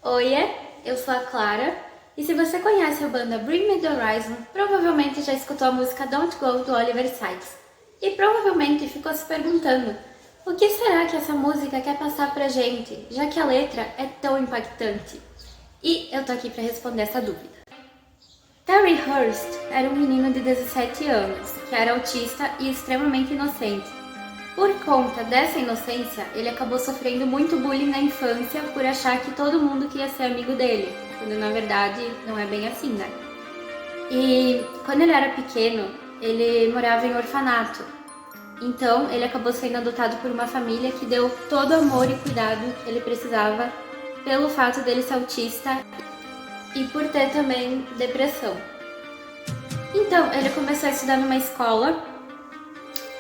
Oiê, eu sou a Clara, e se você conhece a banda Bring Me The Horizon, provavelmente já escutou a música Don't Go do Oliver Sykes. E provavelmente ficou se perguntando, o que será que essa música quer passar pra gente, já que a letra é tão impactante? E eu tô aqui pra responder essa dúvida. Terry Hurst era um menino de 17 anos, que era autista e extremamente inocente. Por conta dessa inocência, ele acabou sofrendo muito bullying na infância por achar que todo mundo queria ser amigo dele, quando na verdade não é bem assim, né? E quando ele era pequeno, ele morava em orfanato. Então, ele acabou sendo adotado por uma família que deu todo o amor e cuidado que ele precisava pelo fato dele ser autista e por ter também depressão. Então, ele começou a estudar numa escola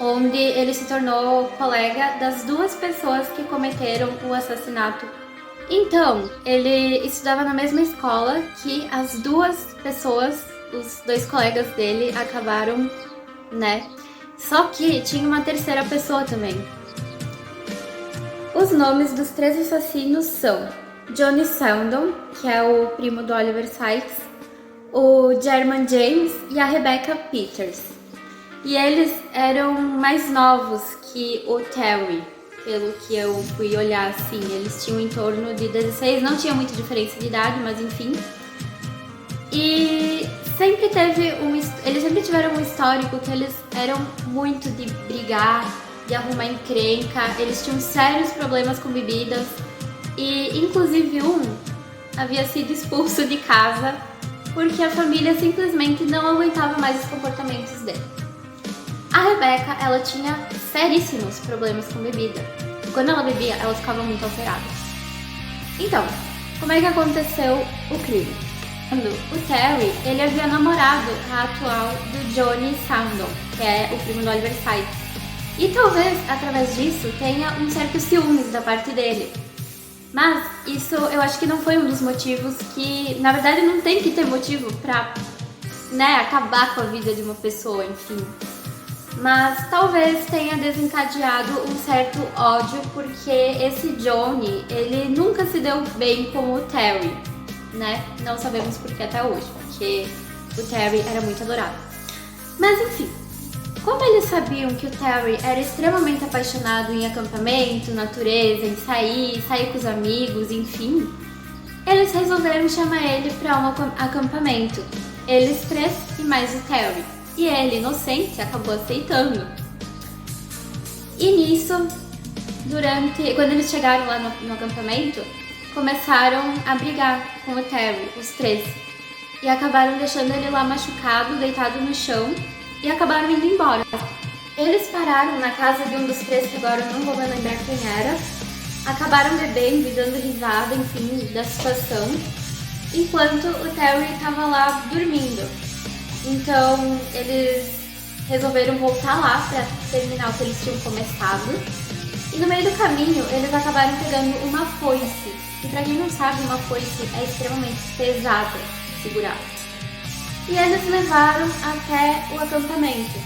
onde ele se tornou colega das duas pessoas que cometeram o assassinato. Então, ele estudava na mesma escola que as duas pessoas, os dois colegas dele, acabaram, né? Só que tinha uma terceira pessoa também. Os nomes dos três assassinos são Johnny Sandon, que é o primo do Oliver Sykes, o German James e a Rebecca Peters. E eles eram mais novos que o Terry, pelo que eu fui olhar assim. Eles tinham em torno de 16, não tinha muita diferença de idade, mas enfim. E sempre eles sempre tiveram um histórico que eles eram muito de brigar, de arrumar encrenca, eles tinham sérios problemas com bebidas. E inclusive um havia sido expulso de casa porque a família simplesmente não aguentava mais os comportamentos dele. A Rebecca, ela tinha seríssimos problemas com bebida. E quando ela bebia, ela ficava muito alterada. Então, como é que aconteceu o crime? O Terry, ele havia namorado a atual do Johnny Sandon, que é o primo do Oliver Sykes. E talvez, através disso, tenha um certo ciúmes da parte dele. Mas isso eu acho que não foi um dos motivos que... Na verdade, não tem que ter motivo pra, né, acabar com a vida de uma pessoa, enfim. Mas talvez tenha desencadeado um certo ódio, porque esse Johnny, ele nunca se deu bem com o Terry, né? Não sabemos por que até hoje, porque o Terry era muito adorado. Mas enfim, como eles sabiam que o Terry era extremamente apaixonado em acampamento, natureza, em sair com os amigos, enfim, eles resolveram chamar ele para um acampamento. Eles três e mais o Terry. E ele, inocente, acabou aceitando. E nisso, quando eles chegaram lá no acampamento, começaram a brigar com o Terry, os três. E acabaram deixando ele lá machucado, deitado no chão, e acabaram indo embora. Eles pararam na casa de um dos três, que agora eu não vou me lembrar quem era. Acabaram bebendo e dando risada, enfim, da situação, enquanto o Terry estava lá dormindo. Então, eles resolveram voltar lá para terminar o que eles tinham começado. E no meio do caminho, eles acabaram pegando uma foice. E pra quem não sabe, uma foice é extremamente pesada de segurar. E eles levaram até o acampamento.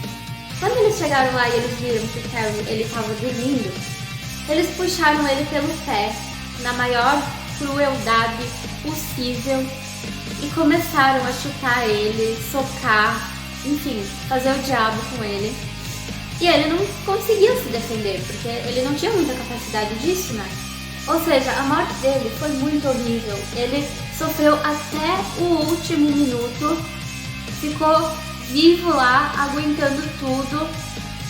Quando eles chegaram lá e eles viram que o Terry ele estava dormindo, eles puxaram ele pelo pé, na maior crueldade possível, e começaram a chutar ele, socar, enfim, fazer o diabo com ele. E ele não conseguia se defender, porque ele não tinha muita capacidade disso, né? Ou seja, a morte dele foi muito horrível. Ele sofreu até o último minuto, ficou vivo lá, aguentando tudo,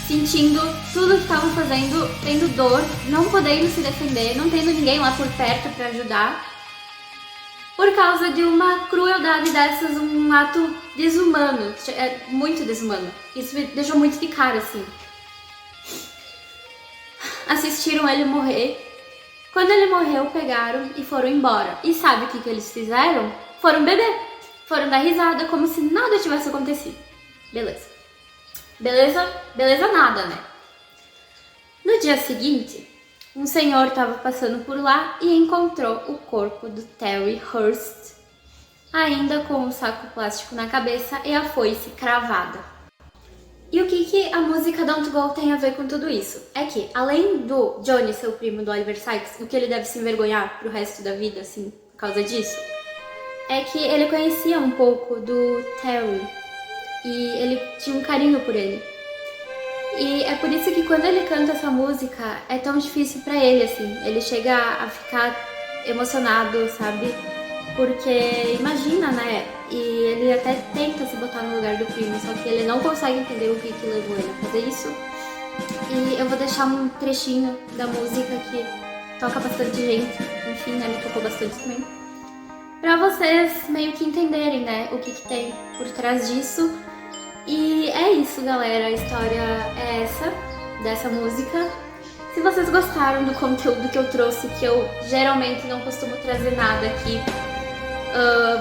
sentindo tudo que estavam fazendo, tendo dor, não podendo se defender, não tendo ninguém lá por perto para ajudar. Por causa de uma crueldade dessas, um ato desumano, é muito desumano. Isso me deixou muito de cara, assim. Assistiram ele morrer. Quando ele morreu, pegaram e foram embora. E sabe o que eles fizeram? Foram beber. Foram dar risada, como se nada tivesse acontecido. Beleza. Beleza nada, né? No dia seguinte, um senhor estava passando por lá e encontrou o corpo do Terry Hurst, ainda com um saco plástico na cabeça e a foice cravada. E o que a música Don't Go tem a ver com tudo isso? É que, além do Johnny ser o primo do Oliver Sykes, o que ele deve se envergonhar pro resto da vida, assim, por causa disso é que ele conhecia um pouco do Terry e ele tinha um carinho por ele. E é por isso que quando ele canta essa música é tão difícil pra ele, assim. Ele chega a ficar emocionado, sabe? Porque imagina, né? E ele até tenta se botar no lugar do primo, só que ele não consegue entender o que levou ele a fazer isso. E eu vou deixar um trechinho da música que toca bastante gente, enfim, né? Me tocou bastante também. Pra vocês meio que entenderem, né? O que tem por trás disso. E é isso, galera. A história é essa, dessa música. Se vocês gostaram do conteúdo que eu trouxe, que eu geralmente não costumo trazer nada aqui,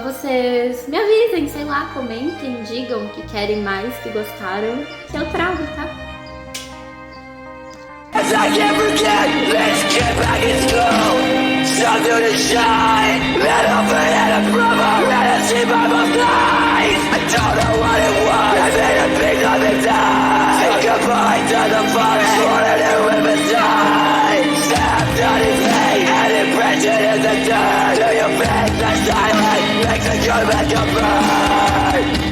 vocês me avisem, sei lá, comentem, digam que querem mais, que gostaram, que eu trago, tá? As I can't forget, let's get back in school. Something to shine, and open and a brother, and a sheep by my eyes. I don't know what it was, I made a big love and die. Say goodbye to the forest, wanted to live and die. Stabbed on his face, and impression in the dirt. Do you think the silence makes the good man come burn?